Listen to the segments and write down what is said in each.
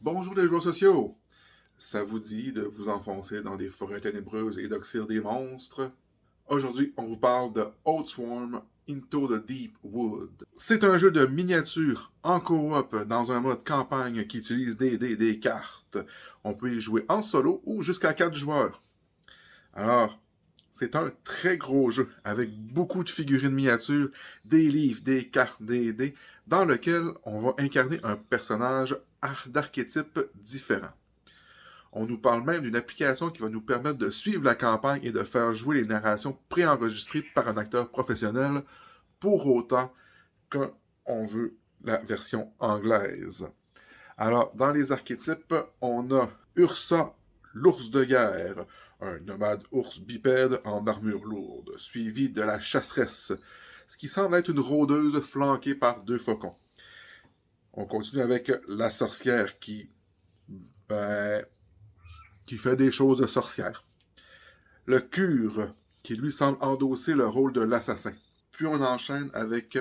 Bonjour les joueurs sociaux! Ça vous dit de vous enfoncer dans des forêts ténébreuses et d'oxyre des monstres? Aujourd'hui, on vous parle de Oathsworn Into the Deep Wood. C'est un jeu de miniature en coop dans un mode campagne qui utilise des cartes. On peut y jouer en solo ou jusqu'à 4 joueurs. Alors, c'est un très gros jeu avec beaucoup de figurines miniatures, des livres, des cartes, des dés, dans lequel on va incarner un personnage d'archétype différent. On nous parle même d'une application qui va nous permettre de suivre la campagne et de faire jouer les narrations préenregistrées par un acteur professionnel, pour autant qu'on veut la version anglaise. Alors, dans les archétypes, on a Ursa, l'ours de guerre, un nomade ours bipède en armure lourde, suivi de la chasseresse, ce qui semble être une rôdeuse flanquée par 2 faucons. On continue avec la sorcière qui fait des choses de sorcière. Le cure, qui lui semble endosser le rôle de l'assassin. Puis on enchaîne avec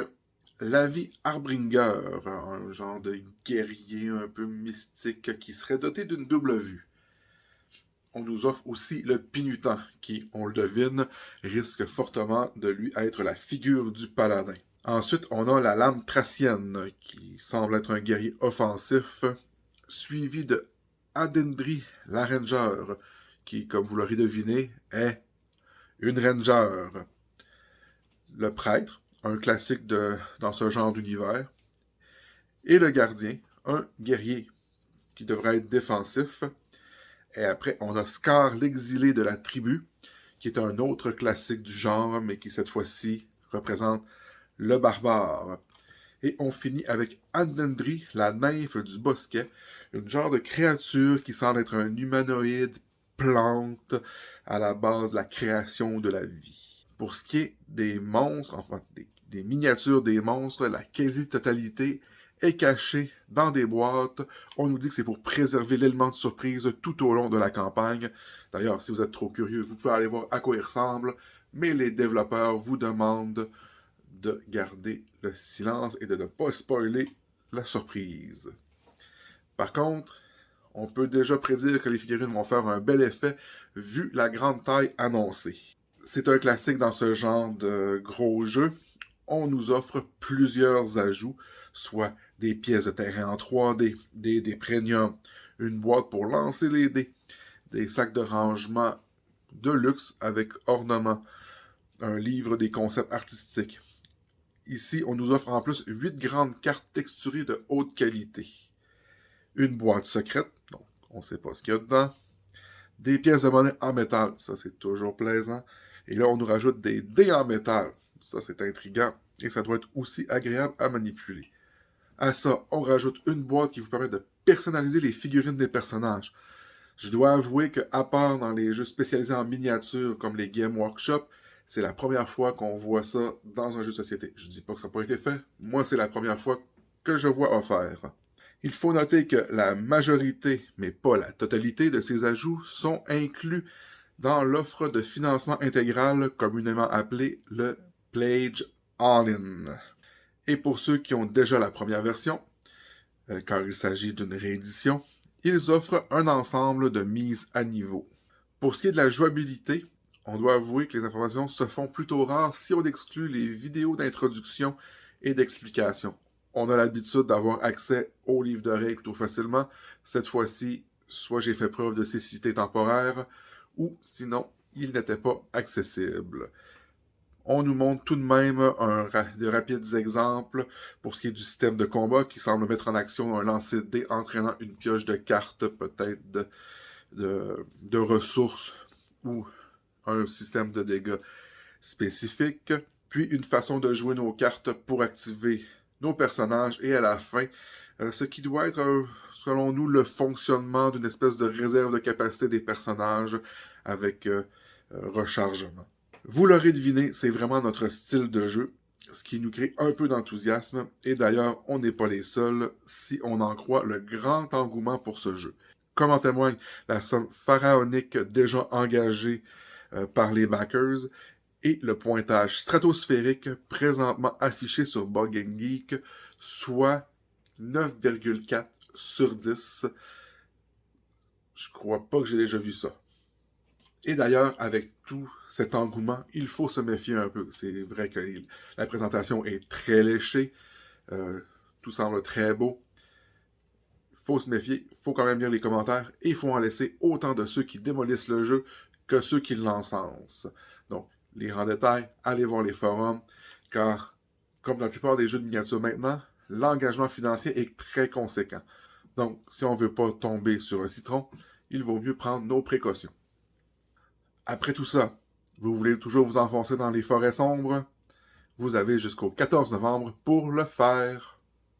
Lavi Harbringer, un genre de guerrier un peu mystique qui serait doté d'une double vue. On nous offre aussi le Pinutan, qui, on le devine, risque fortement de lui être la figure du paladin. Ensuite, on a la lame thracienne, qui semble être un guerrier offensif, suivi de Adendri, la ranger, qui, comme vous l'aurez deviné, est une ranger. Le prêtre, un classique dans ce genre d'univers, et le gardien, un guerrier qui devrait être défensif. Et après, on a Scar, l'exilé de la tribu, qui est un autre classique du genre, mais qui cette fois-ci représente le barbare. Et on finit avec Andendri, la nymphe du bosquet, une genre de créature qui semble être un humanoïde plante à la base de la création de la vie. Pour ce qui est des monstres, enfin des miniatures des monstres, la quasi-totalité est cachée dans des boîtes. On nous dit que c'est pour préserver l'élément de surprise tout au long de la campagne. D'ailleurs, si vous êtes trop curieux, vous pouvez aller voir à quoi ils ressemblent, mais les développeurs vous demandent de garder le silence et de ne pas spoiler la surprise. Par contre, on peut déjà prédire que les figurines vont faire un bel effet vu la grande taille annoncée. C'est un classique dans ce genre de gros jeu. On nous offre plusieurs ajouts, soit des pièces de terrain en 3D, des premiums, une boîte pour lancer les dés, des sacs de rangement de luxe avec ornement, un livre des concepts artistiques. Ici, on nous offre en plus 8 grandes cartes texturées de haute qualité. Une boîte secrète, donc on ne sait pas ce qu'il y a dedans. Des pièces de monnaie en métal, ça c'est toujours plaisant. Et là, on nous rajoute des dés en métal. Ça, c'est intriguant et ça doit être aussi agréable à manipuler. À ça, on rajoute une boîte qui vous permet de personnaliser les figurines des personnages. Je dois avouer que, à part dans les jeux spécialisés en miniatures comme les Game Workshop, c'est la première fois qu'on voit ça dans un jeu de société. Je dis pas que ça n'a pas été fait. Moi, c'est la première fois que je vois offert. Il faut noter que la majorité, mais pas la totalité de ces ajouts sont inclus dans l'offre de financement intégral communément appelée le Pledge All-In. Et pour ceux qui ont déjà la première version, car il s'agit d'une réédition, ils offrent un ensemble de mises à niveau. Pour ce qui est de la jouabilité, on doit avouer que les informations se font plutôt rares si on exclut les vidéos d'introduction et d'explication. On a l'habitude d'avoir accès aux livres de règles plutôt facilement. Cette fois-ci, soit j'ai fait preuve de cécité temporaire, ou sinon, il n'était pas accessible. On nous montre tout de même de rapides exemples pour ce qui est du système de combat qui semble mettre en action un lancer de dés entraînant une pioche de cartes, peut-être de ressources ou un système de dégâts spécifique, puis une façon de jouer nos cartes pour activer nos personnages et à la fin, ce qui doit être, selon nous, le fonctionnement d'une espèce de réserve de capacité des personnages avec rechargement. Vous l'aurez deviné, c'est vraiment notre style de jeu, ce qui nous crée un peu d'enthousiasme, et d'ailleurs, on n'est pas les seuls si on en croit le grand engouement pour ce jeu. Comme en témoigne la somme pharaonique déjà engagée par les backers et le pointage stratosphérique présentement affiché sur Bug Geek, soit 9,4 sur 10. Je crois pas que j'ai déjà vu ça. Et d'ailleurs, avec tout cet engouement, il faut se méfier un peu. C'est vrai que la présentation est très léchée, tout semble très beau. Il faut se méfier, il faut quand même lire les commentaires, et il faut en laisser autant de ceux qui démolissent le jeu que ceux qui l'encensent. Donc, lire en détail, allez voir les forums, car, comme dans la plupart des jeux de miniatures maintenant, l'engagement financier est très conséquent. Donc, si on ne veut pas tomber sur un citron, il vaut mieux prendre nos précautions. Après tout ça, vous voulez toujours vous enfoncer dans les forêts sombres? Vous avez jusqu'au 14 novembre pour le faire.